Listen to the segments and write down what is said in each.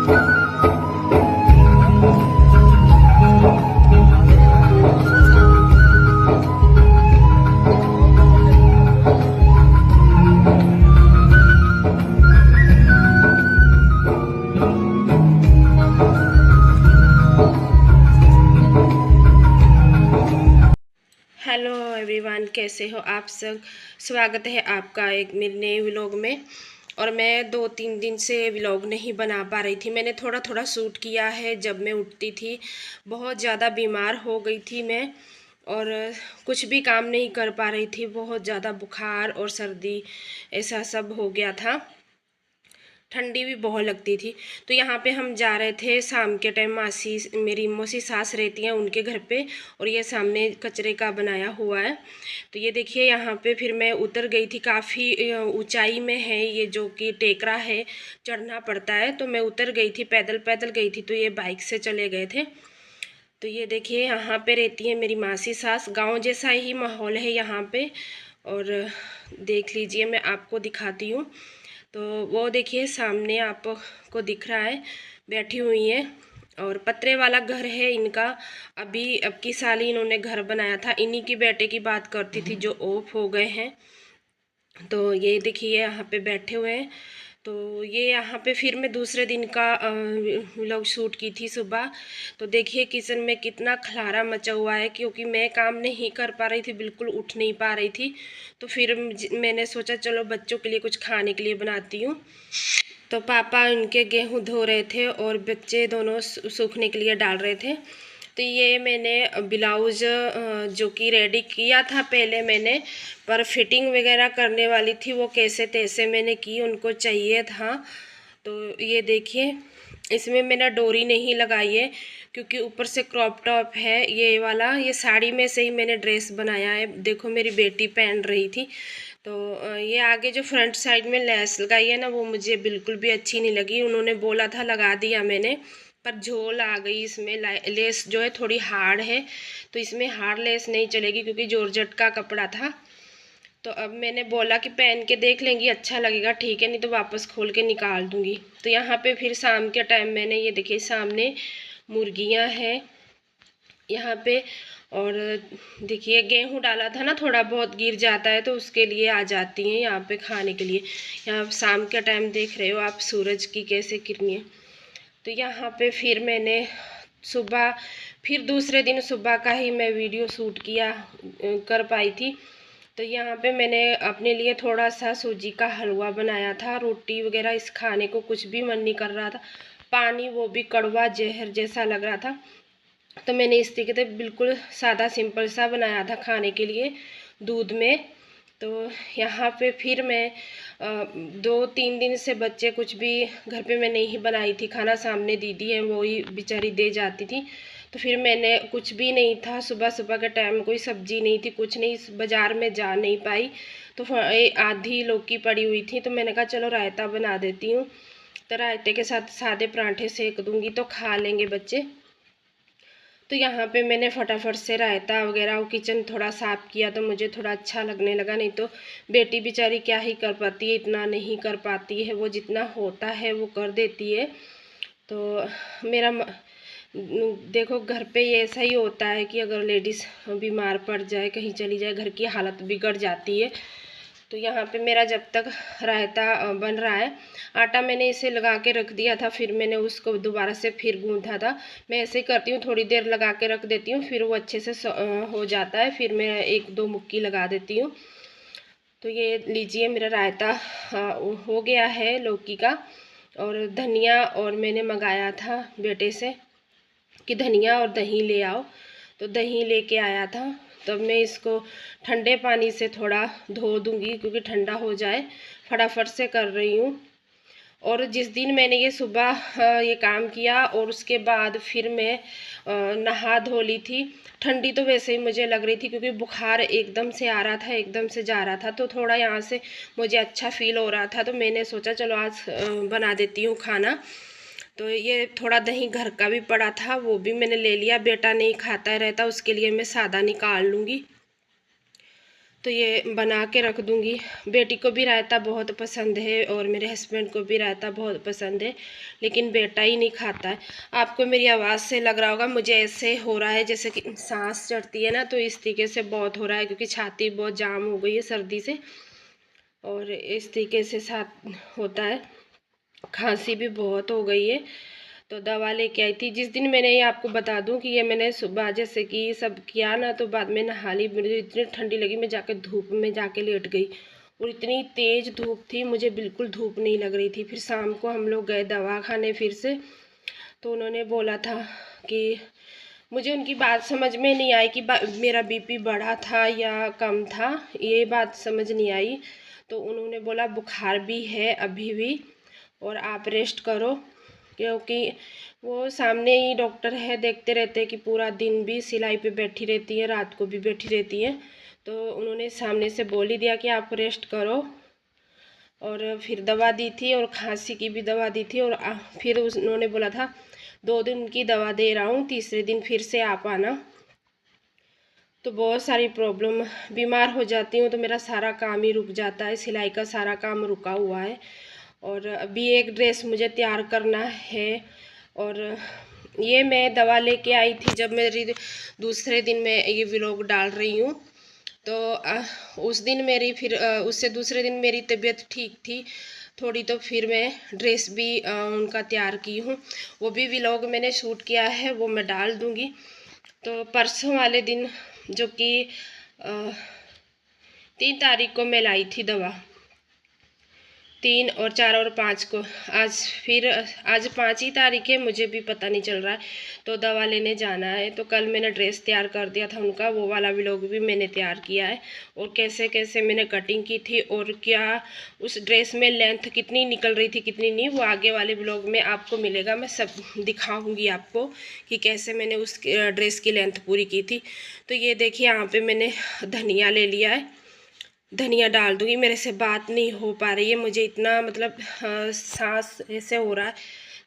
Hello everyone, कैसे हो आप सब। स्वागत है आपका एक मेरे नए व्लॉग में। और मैं 2-3 दिन से व्लॉग नहीं बना पा रही थी। मैंने थोड़ा थोड़ा शूट किया है जब मैं उठती थी। बहुत ज़्यादा बीमार हो गई थी मैं, और कुछ भी काम नहीं कर पा रही थी। बहुत ज़्यादा बुखार और सर्दी ऐसा सब हो गया था। ठंडी भी बहुत लगती थी। तो यहाँ पे हम जा रहे थे शाम के टाइम। मासी, मेरी मौसी सास रहती हैं उनके घर पे, और ये सामने कचरे का बनाया हुआ है। तो ये देखिए, यहाँ पे फिर मैं उतर गई थी। काफ़ी ऊंचाई में है ये, जो कि टेकरा है, चढ़ना पड़ता है। तो मैं उतर गई थी, पैदल पैदल गई थी। तो ये बाइक से चले गए थे। तो ये देखिए, यहाँ पे रहती है मेरी मासी सास। गाँव जैसा ही माहौल है यहाँ पे। और देख लीजिए, मैं आपको दिखाती हूँ। तो वो देखिए सामने आपको दिख रहा है, बैठी हुई है। और पतरे वाला घर है इनका। अभी अब की साल ही इन्होंने घर बनाया था। इन्हीं की बेटे की बात करती थी जो ऑफ हो गए हैं। तो ये देखिए यहाँ पे बैठे हुए हैं। तो ये यहाँ पे फिर मैं दूसरे दिन का व्लॉग शूट की थी सुबह। तो देखिए किचन में कितना खलारा मचा हुआ है, क्योंकि मैं काम नहीं कर पा रही थी, बिल्कुल उठ नहीं पा रही थी। तो फिर मैंने सोचा चलो बच्चों के लिए कुछ खाने के लिए बनाती हूँ। तो पापा उनके गेहूँ धो रहे थे और बच्चे दोनों सूखने के लिए डाल रहे थे। तो ये मैंने ब्लाउज़ जो कि रेडी किया था पहले मैंने, पर फिटिंग वगैरह करने वाली थी, वो कैसे तैसे मैंने की, उनको चाहिए था। तो ये देखिए, इसमें मैंने डोरी नहीं लगाई है, क्योंकि ऊपर से क्रॉप टॉप है ये वाला। ये साड़ी में से ही मैंने ड्रेस बनाया है। देखो मेरी बेटी पहन रही थी। तो ये आगे जो फ्रंट साइड में लेस लगाई है ना, वो मुझे बिल्कुल भी अच्छी नहीं लगी। उन्होंने बोला था, लगा दिया मैंने, पर झोल आ गई इसमें। लेस जो है थोड़ी हार्ड है, तो इसमें हार्ड लेस नहीं चलेगी, क्योंकि जॉर्जेट का कपड़ा था। तो अब मैंने बोला कि पहन के देख लेंगी, अच्छा लगेगा ठीक है, नहीं तो वापस खोल के निकाल दूंगी। तो यहाँ पे फिर शाम के टाइम मैंने, ये देखिए सामने मुर्गियाँ हैं यहाँ पे। और देखिए गेहूँ डाला था ना, थोड़ा बहुत गिर जाता है तो उसके लिए आ जाती हैं यहाँ पे खाने के लिए। यहाँ शाम के टाइम देख रहे हो आप सूरज की कैसे किरणें। तो यहाँ पे फिर मैंने सुबह, फिर दूसरे दिन सुबह का ही मैं वीडियो शूट किया कर पाई थी। तो यहाँ पे मैंने अपने लिए थोड़ा सा सूजी का हलवा बनाया था। रोटी वगैरह इस खाने को कुछ भी मन नहीं कर रहा था। पानी वो भी कड़वा जहर जैसा लग रहा था। तो मैंने इस तरीके से बिल्कुल सादा सिंपल सा बनाया था खाने के लिए, दूध में। तो यहाँ पे फिर मैं 2-3 दिन से बच्चे कुछ भी घर पे मैं नहीं बनाई थी खाना। सामने दीदी है, वो ही बेचारी दे जाती थी। तो फिर मैंने, कुछ भी नहीं था सुबह सुबह के टाइम, कोई सब्जी नहीं थी, कुछ नहीं, बाज़ार में जा नहीं पाई। तो आधी लौकी पड़ी हुई थी, तो मैंने कहा चलो रायता बना देती हूँ। तो रायते के साथ सादे पराठे सेक दूँगी तो खा लेंगे बच्चे। तो यहाँ पे मैंने फटाफट से रायता वगैरह, वो किचन थोड़ा साफ़ किया, तो मुझे थोड़ा अच्छा लगने लगा। नहीं तो बेटी बेचारी क्या ही कर पाती है, इतना नहीं कर पाती है। वो जितना होता है वो कर देती है। तो मेरा देखो घर पे ये ऐसा ही होता है कि अगर लेडीज़ बीमार पड़ जाए, कहीं चली जाए, घर की हालत बिगड़ जाती है। तो यहाँ पे मेरा जब तक रायता बन रहा है, आटा मैंने इसे लगा के रख दिया था, फिर मैंने उसको दोबारा से फिर गूँथा था। मैं ऐसे ही करती हूँ, थोड़ी देर लगा के रख देती हूँ, फिर वो अच्छे से हो जाता है। फिर मैं 1-2 मुक्की लगा देती हूँ। तो ये लीजिए मेरा रायता हो गया है लौकी का। और धनिया, और मैंने मंगाया था बेटे से कि धनिया और दही ले आओ, तो दही लेके आया था। तब मैं इसको ठंडे पानी से थोड़ा धो दूंगी, क्योंकि ठंडा हो जाए। फटाफट से कर रही हूँ। और जिस दिन मैंने ये सुबह ये काम किया, और उसके बाद फिर मैं नहा धो ली थी। ठंडी तो वैसे ही मुझे लग रही थी, क्योंकि बुखार एकदम से आ रहा था, एकदम से जा रहा था। तो थोड़ा यहाँ से मुझे अच्छा फील हो रहा था। तो मैंने सोचा चलो आज बना देती हूँ खाना। तो ये थोड़ा दही घर का भी पड़ा था, वो भी मैंने ले लिया। बेटा नहीं खाता रहता, उसके लिए मैं सादा निकाल लूँगी। तो ये बना के रख दूँगी। बेटी को भी रायता बहुत पसंद है और मेरे हस्बैंड को भी रायता बहुत पसंद है, लेकिन बेटा ही नहीं खाता है। आपको मेरी आवाज़ से लग रहा होगा मुझे ऐसे हो रहा है जैसे कि सांस चढ़ती है ना, तो इस तरीके से बहुत हो रहा है क्योंकि छाती बहुत जाम हो गई है सर्दी से, और इस तरीके से साथ होता है। खांसी भी बहुत हो गई है, तो दवा लेके आई थी। जिस दिन मैंने ये आपको बता दूं कि ये मैंने सुबह जैसे कि सब किया ना, तो बाद में नहा ली, मुझे इतनी ठंडी लगी, मैं जाके धूप में जाके लेट गई और इतनी तेज़ धूप थी, मुझे बिल्कुल धूप नहीं लग रही थी। फिर शाम को हम लोग गए दवा खाने फिर से, तो उन्होंने बोला था कि मुझे उनकी बात समझ में नहीं आई कि मेरा बीपी बढ़ा था या कम था, ये बात समझ नहीं आई। तो उन्होंने बोला बुखार भी है अभी भी और आप रेस्ट करो, क्योंकि वो सामने ही डॉक्टर है, देखते रहते हैं कि पूरा दिन भी सिलाई पे बैठी रहती है, रात को भी बैठी रहती है। तो उन्होंने सामने से बोल ही दिया कि आप रेस्ट करो, और फिर दवा दी थी और खांसी की भी दवा दी थी। और फिर उन्होंने बोला था 2 दिन की दवा दे रहा हूँ, तीसरे दिन फिर से आप आना। तो बहुत सारी प्रॉब्लम, बीमार हो जाती हूँ तो मेरा सारा काम ही रुक जाता है, सिलाई का सारा काम रुका हुआ है। और अभी एक ड्रेस मुझे तैयार करना है, और ये मैं दवा लेके आई थी जब मेरी दूसरे दिन मैं ये व्लॉग डाल रही हूँ। तो उस दिन मेरी फिर उससे दूसरे दिन मेरी तबीयत ठीक थी थोड़ी, तो फिर मैं ड्रेस भी उनका तैयार की हूँ, वो भी व्लॉग मैंने शूट किया है, वो मैं डाल दूँगी। तो परसों वाले दिन जो कि 3 तारीख को मैं लाई थी दवा, 3 और 4 और 5 को। आज 5 ही तारीख है, मुझे भी पता नहीं चल रहा है। तो दवा लेने जाना है, तो कल मैंने ड्रेस तैयार कर दिया था उनका, वो वाला व्लॉग भी मैंने तैयार किया है, और कैसे कैसे मैंने कटिंग की थी और क्या उस ड्रेस में लेंथ कितनी निकल रही थी कितनी नहीं, वो आगे वाले व्लॉग में आपको मिलेगा। मैं सब दिखाऊंगी आपको कि कैसे मैंने उस ड्रेस की लेंथ पूरी की थी। तो ये देखिए यहाँ पे मैंने धनिया ले लिया है, धनिया डाल दूँगी। मेरे से बात नहीं हो पा रही है, मुझे इतना मतलब सांस ऐसे हो रहा है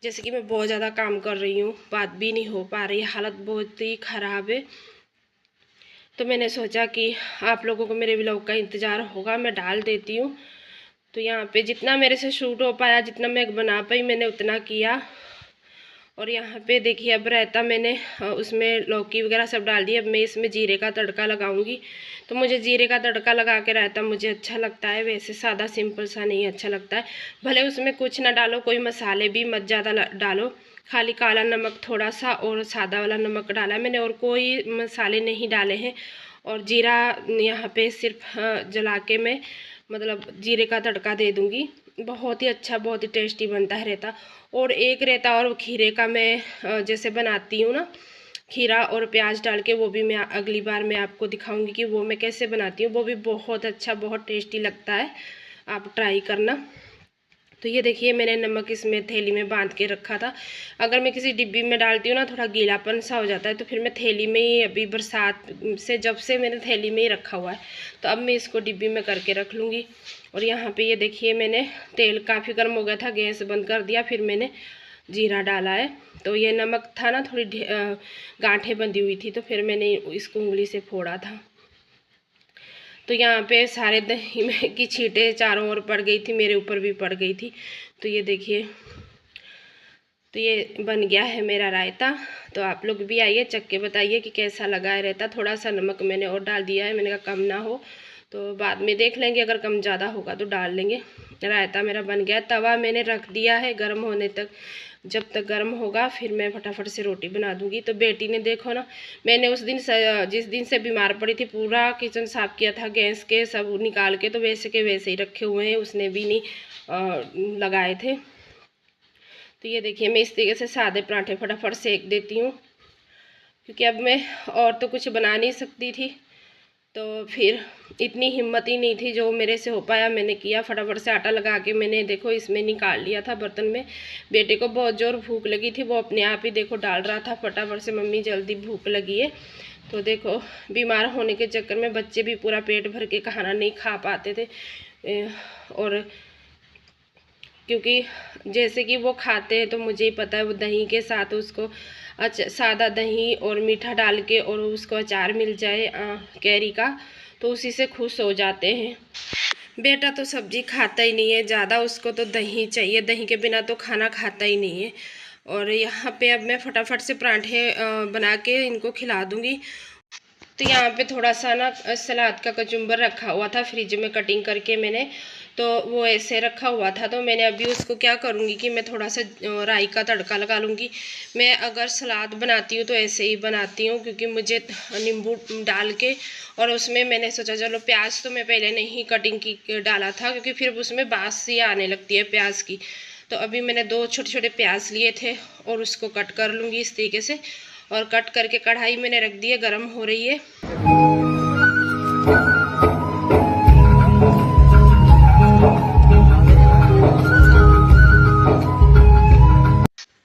जैसे कि मैं बहुत ज़्यादा काम कर रही हूँ, बात भी नहीं हो पा रही है, हालत बहुत ही ख़राब है। तो मैंने सोचा कि आप लोगों को मेरे व्लॉग का इंतज़ार होगा, मैं डाल देती हूँ। तो यहाँ पे जितना मेरे से शूट हो पाया, जितना मैं बना पाई, मैंने उतना किया। और यहाँ पे देखिए अब रायता मैंने उसमें लौकी वगैरह सब डाल दिया। अब मैं इसमें जीरे का तड़का लगाऊंगी। तो मुझे जीरे का तड़का लगा के रायता मुझे अच्छा लगता है, वैसे सादा सिंपल सा नहीं अच्छा लगता है। भले उसमें कुछ ना डालो, कोई मसाले भी मत ज़्यादा डालो, खाली काला नमक थोड़ा सा और सादा वाला नमक डाला है मैंने, और कोई मसाले नहीं डाले हैं। और जीरा यहाँ पे सिर्फ जला के मैं मतलब जीरे का तड़का दे दूँगी। बहुत ही अच्छा, बहुत ही टेस्टी बनता है रायता। और एक रायता और खीरे का मैं जैसे बनाती हूँ ना, खीरा और प्याज डाल के, वो भी मैं अगली बार मैं आपको दिखाऊंगी कि वो मैं कैसे बनाती हूँ। वो भी बहुत अच्छा, बहुत टेस्टी लगता है, आप ट्राई करना। तो ये देखिए मैंने नमक इसमें थैली में बांध के रखा था। अगर मैं किसी डिब्बी में डालती हूँ ना, थोड़ा गीलापन सा हो जाता है, तो फिर मैं थैली में ही, अभी बरसात से जब से मैंने थैली में ही रखा हुआ है, तो अब मैं इसको डिब्बी में करके रख लूँगी। और यहाँ पे ये देखिए मैंने तेल काफ़ी गर्म हो गया था, गैस बंद कर दिया, फिर मैंने जीरा डाला है। तो ये नमक था ना, थोड़ी गांठें बंधी हुई थी, तो फिर मैंने इसको उंगली से फोड़ा था। तो यहाँ पे सारे दही में की छींटे चारों ओर पड़ गई थी, मेरे ऊपर भी पड़ गई थी। तो ये देखिए, तो ये बन गया है मेरा रायता। तो आप लोग भी आइए, चख के बताइए कि कैसा लगा है रायता। थोड़ा सा नमक मैंने और डाल दिया है, मैंने कहा कम ना हो, तो बाद में देख लेंगे, अगर कम ज़्यादा होगा तो डाल लेंगे। रायता मेरा बन गया। तवा मैंने रख दिया है गर्म होने तक, जब तक गर्म होगा फिर मैं फटाफट से रोटी बना दूंगी। तो बेटी ने देखो ना, मैंने उस दिन जिस दिन से बीमार पड़ी थी, पूरा किचन साफ़ किया था, गैस के सब निकाल के, तो वैसे के वैसे ही रखे हुए हैं, उसने भी नहीं लगाए थे। तो ये देखिए मैं इस तरीके से सादे पराठे फटाफट सेक देती हूँ, क्योंकि अब मैं और तो कुछ बना नहीं सकती थी। तो फिर इतनी हिम्मत ही नहीं थी, जो मेरे से हो पाया मैंने किया। फटाफट से आटा लगा के मैंने देखो इसमें निकाल लिया था बर्तन में। बेटे को बहुत ज़ोर भूख लगी थी, वो अपने आप ही देखो डाल रहा था फटाफट से, मम्मी जल्दी भूख लगी है। तो देखो बीमार होने के चक्कर में बच्चे भी पूरा पेट भर के खाना नहीं खा पाते थे। और क्योंकि जैसे कि वो खाते हैं, तो मुझे ही पता है, वो दही के साथ उसको सादा दही और मीठा डाल के और उसको अचार मिल जाए कैरी का, तो उसी से खुश हो जाते हैं। बेटा तो सब्जी खाता ही नहीं है ज़्यादा, उसको तो दही चाहिए, दही के बिना तो खाना खाता ही नहीं है। और यहाँ पे अब मैं फटाफट से पराठे बना के इनको खिला दूँगी। तो यहाँ पे थोड़ा सा ना सलाद का कचुम्बर रखा हुआ था फ्रिज में कटिंग करके मैंने, तो वो ऐसे रखा हुआ था। तो मैंने अभी उसको क्या करूँगी कि मैं थोड़ा सा राई का तड़का लगा लूँगी। मैं अगर सलाद बनाती हूँ तो ऐसे ही बनाती हूँ, क्योंकि मुझे नींबू डाल के, और उसमें मैंने सोचा चलो प्याज तो मैं पहले नहीं कटिंग की डाला था, क्योंकि फिर उसमें बास सी आने लगती है प्याज की। तो अभी मैंने 2 छोटे छोटे प्याज लिए थे और उसको कट कर लूँगी इस तरीके से, और कट करके कढ़ाई मैंने रख दी है, गर्म हो रही है।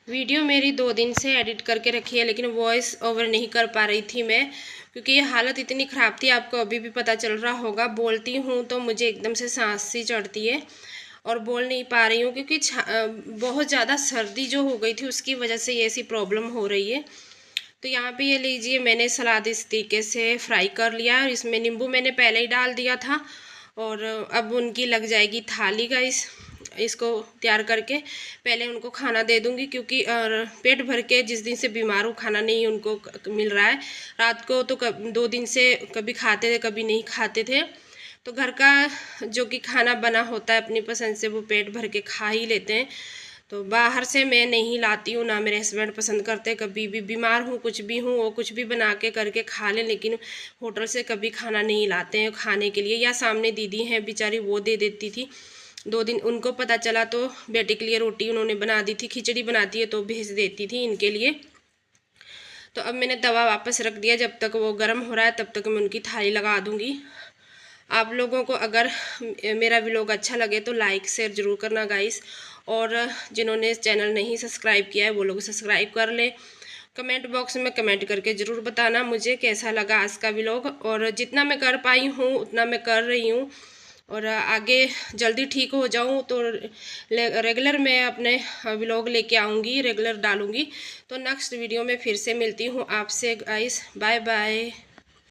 वीडियो मेरी 2 दिन से एडिट करके रखी है, लेकिन वॉइस ओवर नहीं कर पा रही थी मैं, क्योंकि ये हालत इतनी ख़राब थी, आपको अभी भी पता चल रहा होगा। बोलती हूँ तो मुझे एकदम से सांस सी चढ़ती है और बोल नहीं पा रही हूँ, क्योंकि बहुत ज़्यादा सर्दी जो हो गई थी उसकी वजह से ये ऐसी प्रॉब्लम हो रही है। तो यहाँ पे ये लीजिए, मैंने सलाद इस तरीके से फ्राई कर लिया, और इसमें नींबू मैंने पहले ही डाल दिया था। और अब उनकी लग जाएगी थाली गाइस। इसको तैयार करके पहले उनको खाना दे दूंगी, क्योंकि पेट भर के जिस दिन से बीमार हूँ खाना नहीं उनको मिल रहा है। रात को तो 2 दिन से कभी खाते थे कभी नहीं खाते थे। तो घर का जो कि खाना बना होता है अपनी पसंद से वो पेट भर के खा ही लेते हैं। तो बाहर से मैं नहीं लाती हूँ, ना मेरे हस्बैंड पसंद करते। कभी भी बीमार हूँ कुछ भी हूँ वो कुछ भी बना के करके खा लें, लेकिन होटल से कभी खाना नहीं लाते हैं खाने के लिए। या सामने दीदी हैं बेचारी, वो दे देती थी। 2 दिन उनको पता चला तो बेटे के लिए रोटी उन्होंने बना दी थी, खिचड़ी बनाती है तो भेज देती थी इनके लिए। तो अब मैंने तवा वापस रख दिया, जब तक वो गर्म हो रहा है तब तक मैं उनकी थाली लगा दूँगी। आप लोगों को अगर मेरा व्लॉग अच्छा लगे तो लाइक शेयर ज़रूर करना गाइस, और जिन्होंने चैनल नहीं सब्सक्राइब किया है वो लोग सब्सक्राइब कर लें। कमेंट बॉक्स में कमेंट करके ज़रूर बताना मुझे कैसा लगा आज का व्लॉग, और जितना मैं कर पाई हूँ उतना मैं कर रही हूँ, और आगे जल्दी ठीक हो जाऊँ तो रेगुलर मैं अपने व्लॉग लेके आऊँगी, रेगुलर डालूँगी। तो नेक्स्ट वीडियो में फिर से मिलती हूँ आपसे गाइस, बाय बाय।